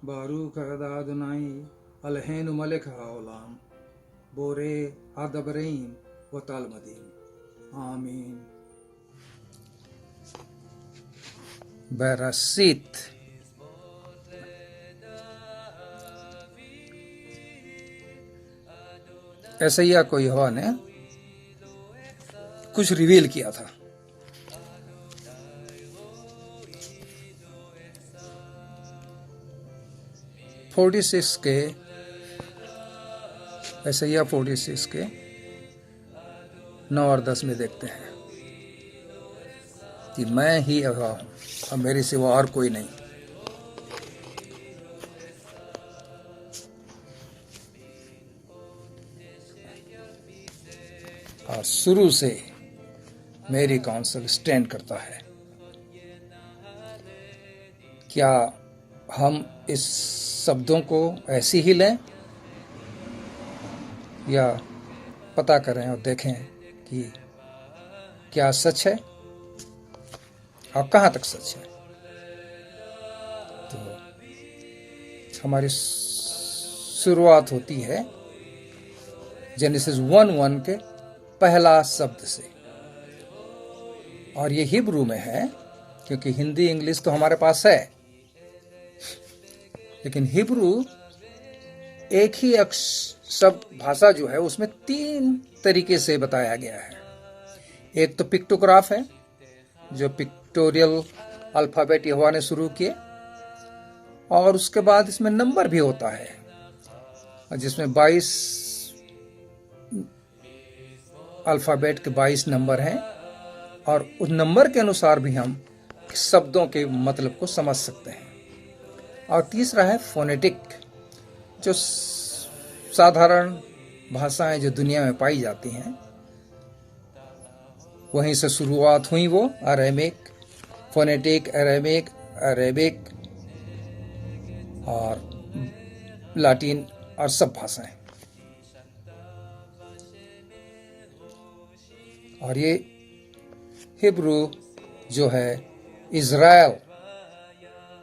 Baruch hada Adonai Eloheinu melech haolam Borei hadabarim v'talmadim. Amin. Bereshit. ऐसैया को यहोवा ने कुछ रिवील किया था। ऐसैया 46 के 9 और 10 में देखते हैं कि मैं ही यहोवा हूं और मेरे सिवा और कोई नहीं। और शुरू से मेरी काउंसिल स्टैंड करता है। क्या हम इस शब्दों को ऐसे ही लें या पता करें और देखें कि क्या सच है और कहाँ तक सच है? तो हमारी शुरुआत होती है जेनेसिस 1:1 के पहला शब्द से, और ये हिब्रू में है क्योंकि हिंदी इंग्लिश तो हमारे पास है, लेकिन हिब्रू एक ही शब्द भाषा जो है उसमें 3 तरीके से बताया गया है। एक तो पिक्टोग्राफ है, जो पिक्टोरियल अल्फाबेट यहोवा ने शुरू किए, और उसके बाद इसमें नंबर भी होता है जिसमें 22 अल्फाबेट के 22 नंबर हैं, और उस नंबर के अनुसार भी हम शब्दों के मतलब को समझ सकते हैं। और तीसरा है फोनेटिक, जो साधारण भाषाएं जो दुनिया में पाई जाती हैं, वहीं से शुरुआत हुई वो अरेमिक, फोनेटिक, अरेबिक और लाटिन और सब भाषाएं। और ये हिब्रू जो है इज़राइल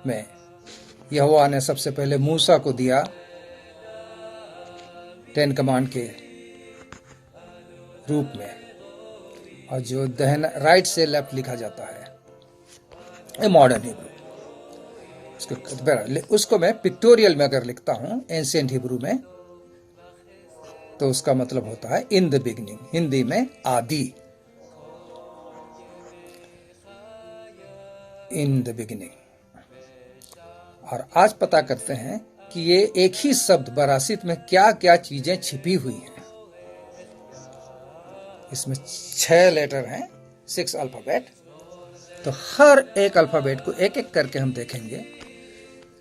में यहोवा ने सबसे पहले मूसा को दिया 10 कमांड के रूप में, और जो राइट से लेफ्ट लिखा जाता है ये मॉडर्न हिब्रू। उसको मैं पिक्टोरियल में अगर लिखता हूं एंशिएंट हिब्रू में, तो उसका मतलब होता है इन द बिगिनिंग, हिंदी में आदि, इन द बिगिनिंग। और आज पता करते हैं कि ये एक ही शब्द बरासित में क्या क्या चीजें छिपी हुई हैं। इसमें 6 लेटर हैं, 6 अल्फाबेट। तो हर एक अल्फाबेट को एक एक करके हम देखेंगे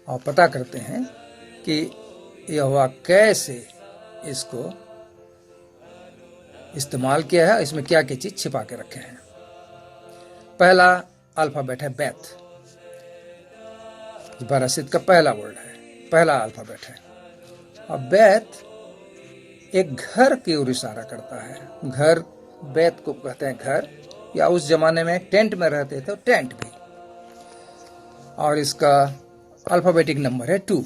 और पता करते हैं कि यहोवा कैसे इसको इस्तेमाल किया है, इसमें क्या क्या चीज छिपा के रखे हैं। पहला अल्फाबेट है बेथ, बरासित का पहला वर्ड है, पहला अल्फाबेट है। और बेथ एक घर की ओर इशारा करता है। घर, बेथ को कहते हैं घर, या उस जमाने में टेंट में रहते थे तो टेंट भी। और इसका अल्फाबेटिक नंबर है 2।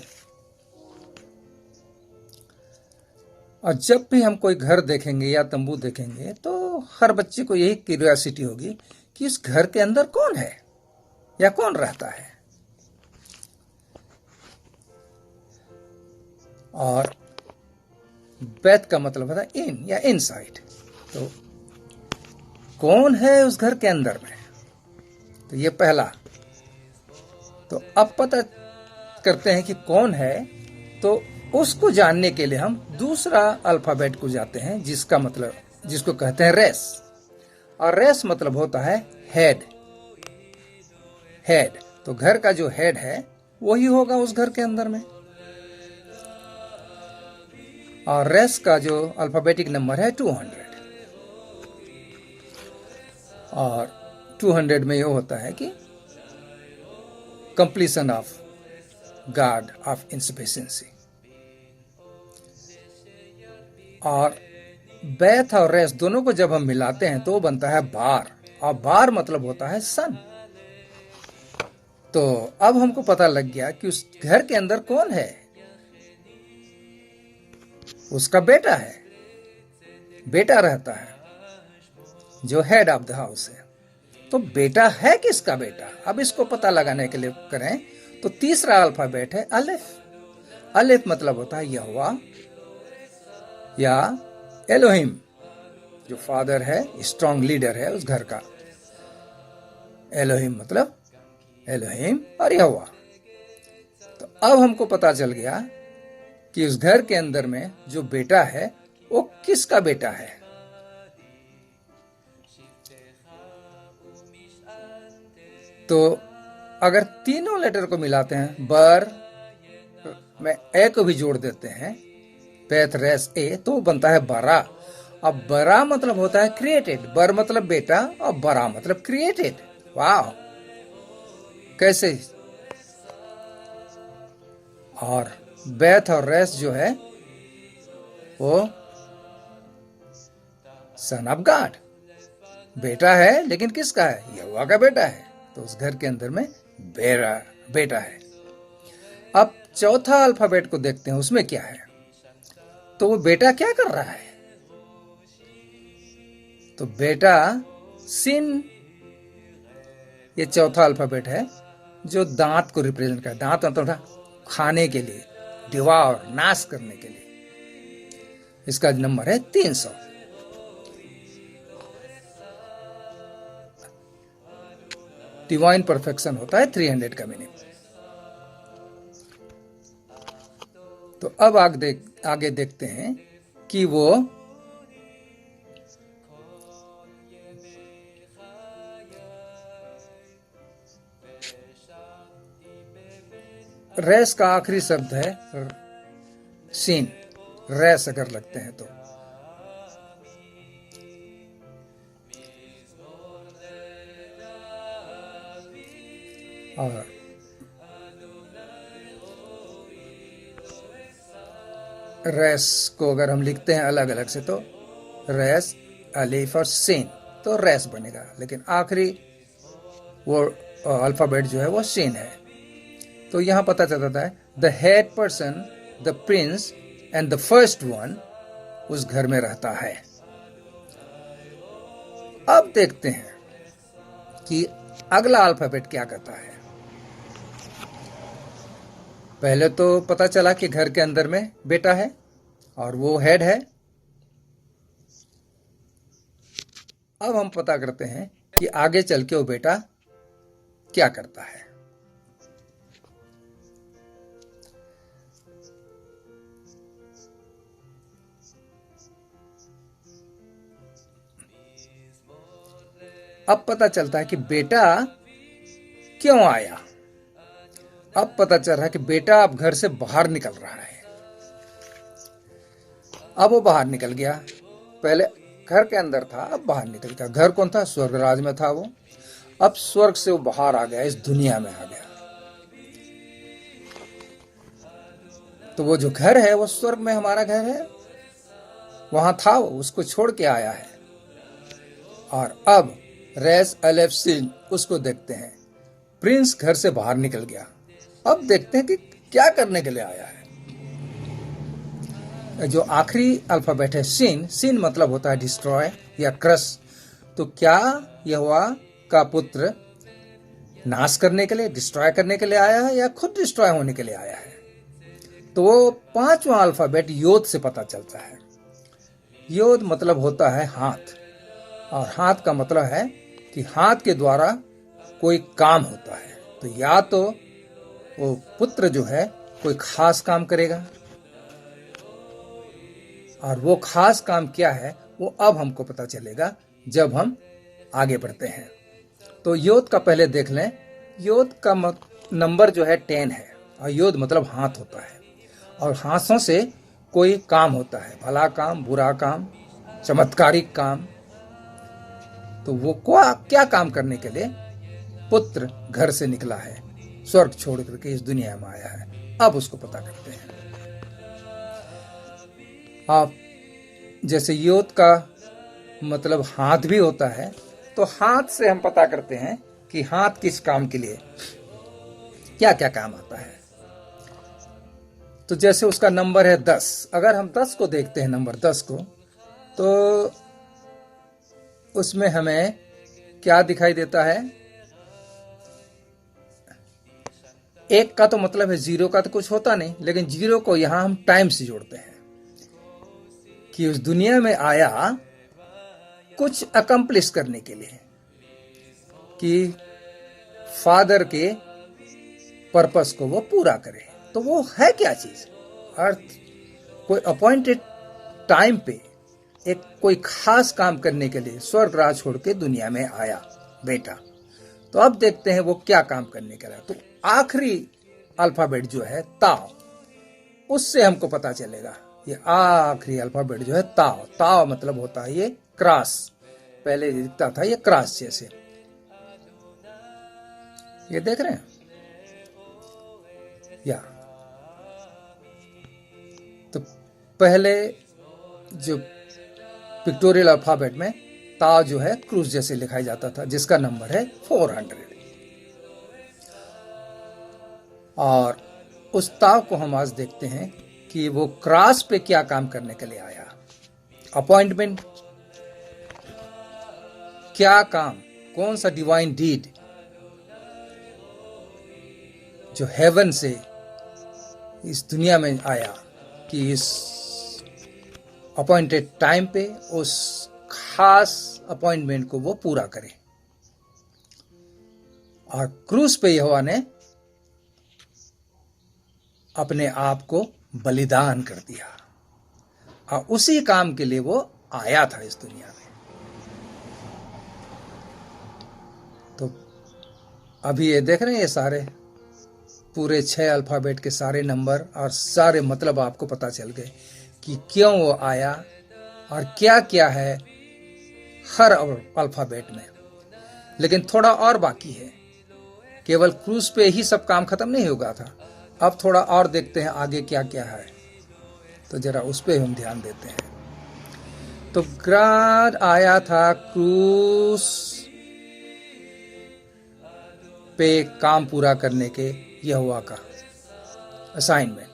और जब भी हम कोई घर देखेंगे या तंबू देखेंगे तो हर बच्चे को यही क्यूरियोसिटी होगी कि इस घर के अंदर कौन है या कौन रहता है। और बैत का मतलब होता है इन या इनसाइड, तो कौन है उस घर के अंदर में, तो ये पहला। तो अब पता करते हैं कि कौन है, तो उसको जानने के लिए हम दूसरा अल्फाबेट को जाते हैं, जिसका मतलब, जिसको कहते हैं रेस। और रेस मतलब होता है हेड। हेड, तो घर का जो हेड है वही होगा उस घर के अंदर में। और रेस का जो अल्फाबेटिक नंबर है 200। और 200 में ये होता है कि completion of God of insufficiency. और बैथ और रेस दोनों को जब हम मिलाते हैं तो बनता है बार, और बार मतलब होता है सन। तो अब हमको पता लग गया कि उस घर के अंदर कौन है। उसका बेटा है, बेटा रहता है जो हेड ऑफ द हाउस है। तो बेटा है किसका बेटा, अब इसको पता लगाने के लिए करें तो तीसरा अल्फाबेट है अलिफ। अलिफ मतलब होता है यहोवा या एलोहिम, जो फादर है, स्ट्रॉन्ग लीडर है उस घर का। एलोहिम मतलब एलोहिम और यहोवा। तो अब हमको पता चल गया कि उस घर के अंदर में जो बेटा है वो किसका बेटा है। तो अगर तीनों लेटर को मिलाते हैं, बर में ए को भी जोड़ देते हैं, पैथ रेस ए, तो बनता है बरा। अब बरा मतलब होता है क्रिएटेड। बर मतलब बेटा और बरा मतलब क्रिएटेड। वाह, कैसे। और बेथ और रेस जो है वो सन ऑफ गॉड, बेटा है, लेकिन किसका है, यहोवा का बेटा है। तो उस घर के अंदर में बेटा है। अब चौथा अल्फाबेट को देखते हैं, उसमें क्या है। तो वो बेटा क्या कर रहा है, तो बेटा सिन, ये चौथा अल्फाबेट है जो दांत को रिप्रेजेंट करता है। दांत मतलब खाने के लिए, डिवार, नाश करने के लिए। इसका नंबर है 300। डिवाइन परफेक्शन होता है 300 का मीनिंग। तो अब आगे देखते हैं कि वो रेस का आखिरी शब्द है सीन। रेस अगर लगते हैं तो और रेस को अगर हम लिखते हैं अलग अलग से तो रेस, अलीफ और सीन, तो रेस बनेगा। लेकिन आखिरी वो अल्फाबेट जो है वो सीन है। तो यहां पता चलता है the head person, the Prince and the first one उस घर में रहता है। अब देखते हैं कि अगला अल्फाबेट क्या करता है। पहले तो पता चला कि घर के अंदर में बेटा है और वो हेड है। अब हम पता करते हैं कि आगे चल के वो बेटा क्या करता है। अब पता चलता है कि बेटा क्यों आया। अब पता चल रहा है कि बेटा अब घर से बाहर निकल रहा है। अब वो बाहर निकल गया, पहले घर के अंदर था, अब बाहर निकल गया। घर कौन था, स्वर्ग राज में था वो। अब स्वर्ग से वो बाहर आ गया, इस दुनिया में आ गया। तो वो जो घर है वो स्वर्ग में हमारा घर है, वहां था वो, उसको छोड़ के आया है। और अब रेस अलेफ सीन उसको देखते हैं। प्रिंस घर से बाहर निकल गया। अब देखते हैं कि क्या करने के लिए आया है। जो आखिरी अल्फाबेट है सीन, सीन मतलब होता है डिस्ट्रॉय या क्रश। तो क्या यहोवा का पुत्र नाश करने के लिए, डिस्ट्रॉय करने के लिए आया है या खुद डिस्ट्रॉय होने के लिए आया है। तो वो पांचवा अल्फाबेट योद से पता चलता है। योद मतलब होता है हाथ, और हाथ का मतलब है कि हाथ के द्वारा कोई काम होता है। तो या तो वो पुत्र जो है कोई खास काम करेगा, और वो खास काम क्या है वो अब हमको पता चलेगा जब हम आगे बढ़ते हैं। तो योद का पहले देख लें। योद का नंबर जो है 10 है, और योद मतलब हाथ होता है, और हाथों से कोई काम होता है, भला काम, बुरा काम, चमत्कारिक काम। तो वो क्या काम करने के लिए पुत्र घर से निकला है, स्वर्ग छोड़ करके इस दुनिया में आया है। अब उसको पता करते हैं। आप जैसे योद का मतलब हाथ भी होता है, तो हाथ से हम पता करते हैं कि हाथ किस काम के लिए। क्या क्या काम आता है। तो जैसे उसका नंबर है 10, अगर हम 10 को देखते हैं, नंबर 10 को, तो उसमें हमें क्या दिखाई देता है? 1 का तो मतलब है, 0 का तो कुछ होता नहीं, लेकिन 0 को यहां हम टाइम से जोड़ते हैं कि उस दुनिया में आया कुछ अकम्प्लिश करने के लिए, कि फादर के पर्पस को वो पूरा करे। तो वो है क्या चीज? अर्थ कोई अपॉइंटेड टाइम पे एक कोई खास काम करने के लिए स्वर्ग राज छोड़ के दुनिया में आया बेटा। तो अब देखते हैं वो क्या काम करने के लिए। तो आखिरी अल्फाबेट जो है ताओ, उससे हमको पता चलेगा। ये आखिरी अल्फाबेट जो है ताओ, ताओ मतलब होता है ये क्रॉस। पहले दिखता था ये क्रॉस जैसे, ये देख रहे हैं या। तो पहले जो पिक्टोरियल अल्फाबेट में ताओ जो है क्रूस जैसे लिखाया जाता था, जिसका नंबर है 400। और उस ताव को हम आज देखते हैं कि वो क्रॉस पे क्या काम करने के लिए आया। अपॉइंटमेंट, क्या काम, कौन सा डिवाइन डीड जो हेवन से इस दुनिया में आया कि इस अपॉइंटेड टाइम पे उस खास अपॉइंटमेंट को वो पूरा करे। और क्रूस पे यहोवा ने अपने आप को बलिदान कर दिया, और उसी काम के लिए वो आया था इस दुनिया में। तो अभी ये देख रहे हैं, ये सारे पूरे 6 अल्फाबेट के सारे नंबर और सारे मतलब आपको पता चल गए कि क्यों वो आया और क्या क्या है हर अल्फाबेट में। लेकिन थोड़ा और बाकी है, केवल क्रूस पे ही सब काम खत्म नहीं होगा था। अब थोड़ा और देखते हैं आगे क्या क्या है, तो जरा उस पे हम ध्यान देते हैं। तो गॉड आया था क्रूस पे काम पूरा करने के यहोवा का असाइनमेंट।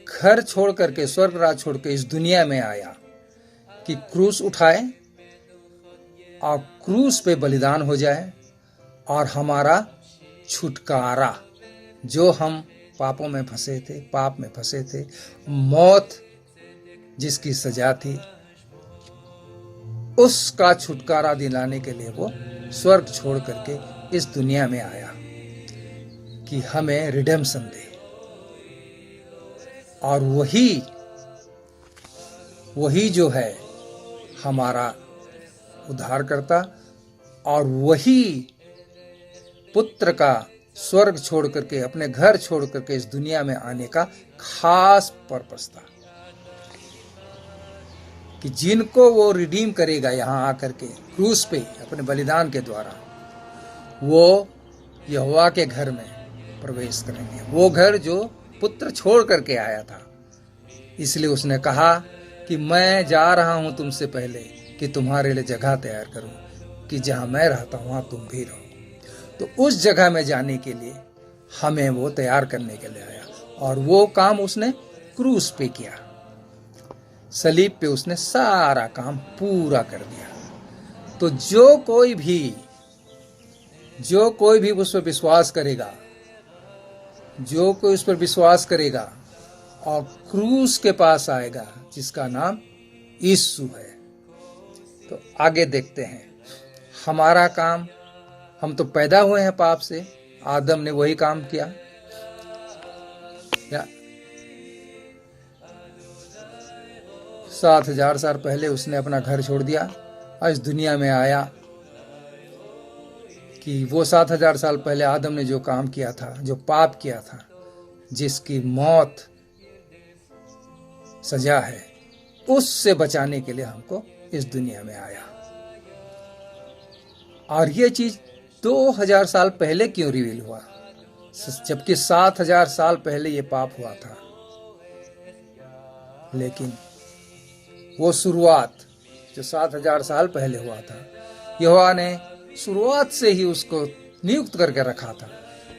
घर छोड़ करके, स्वर्ग राज छोड़ के इस दुनिया में आया कि क्रूस उठाए और क्रूस पे बलिदान हो जाए, और हमारा छुटकारा, जो हम पापों में फंसे थे, पाप में फंसे थे, मौत जिसकी सजा थी, उसका छुटकारा दिलाने के लिए वो स्वर्ग छोड़ करके इस दुनिया में आया कि हमें रिडेम्पशन दे। और वही जो है हमारा उद्धारकर्ता, और वही पुत्र का स्वर्ग छोड़ करके, अपने घर छोड़ करके इस दुनिया में आने का खास पर्पस था कि जिनको वो रिडीम करेगा यहां आकर के क्रूस पे अपने बलिदान के द्वारा, वो यहोवा के घर में प्रवेश करेंगे। वो घर जो पुत्र छोड़ करके आया था। इसलिए उसने कहा कि मैं जा रहा हूं तुमसे पहले कि तुम्हारे लिए जगह तैयार करूं, कि जहां मैं रहता हूं वहां तुम भी रहो। तो उस जगह में जाने के लिए हमें वो तैयार करने के लिए आया, और वो काम उसने क्रूस पे किया। सलीब पे उसने सारा काम पूरा कर दिया। तो जो कोई भी उस पर विश्वास करेगा, जो कोई उस पर विश्वास करेगा और क्रूस के पास आएगा, जिसका नाम यीशु है। तो आगे देखते हैं हमारा काम। हम तो पैदा हुए हैं पाप से, आदम ने वही काम किया। 7,000 साल पहले उसने अपना घर छोड़ दिया और इस दुनिया में आया कि वो 7,000 साल पहले आदम ने जो काम किया था, जो पाप किया था, जिसकी मौत सजा है, उससे बचाने के लिए हमको इस दुनिया में आया। और ये चीज 2,000 साल पहले क्यों रिवील हुआ, जबकि 7,000 साल पहले ये पाप हुआ था। लेकिन वो शुरुआत जो 7,000 साल पहले हुआ था, यहोवा ने शुरुआत से ही उसको नियुक्त करके रखा था।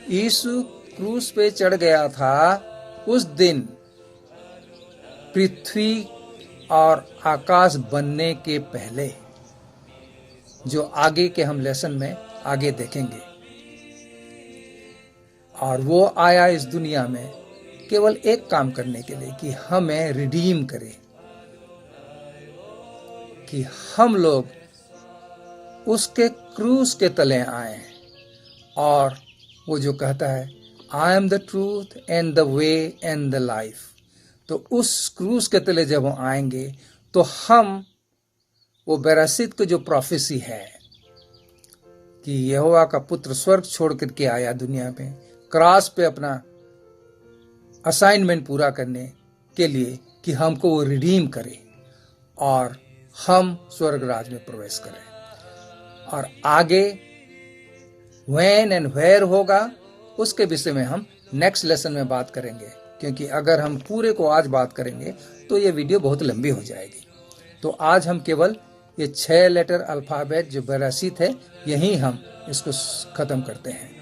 यीशु क्रूस पे चढ़ गया था उस दिन पृथ्वी और आकाश बनने के पहले, जो आगे के हम लेसन में आगे देखेंगे। और वो आया इस दुनिया में केवल एक काम करने के लिए, कि हमें रिडीम करे, कि हम लोग उसके क्रूस के तले आए। और वो जो कहता है, I am the truth and the way and the life, तो उस क्रूस के तले जब हम आएंगे तो हम वो बेरासित की जो प्रोफेसी है कि यहोवा का पुत्र स्वर्ग छोड़ करके आया दुनिया में क्रॉस पे अपना असाइनमेंट पूरा करने के लिए, कि हमको वो रिडीम करे और हम स्वर्ग राज में प्रवेश करें। और आगे व्हेन एंड वेयर होगा, उसके विषय में हम नेक्स्ट लेसन में बात करेंगे, क्योंकि अगर हम पूरे को आज बात करेंगे तो ये वीडियो बहुत लंबी हो जाएगी। तो आज हम केवल ये 6 लेटर अल्फाबेट जो बेरासित है, यही हम इसको खत्म करते हैं।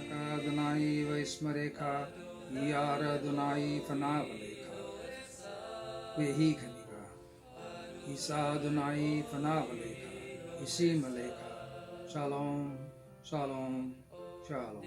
Shalom shalom shalom.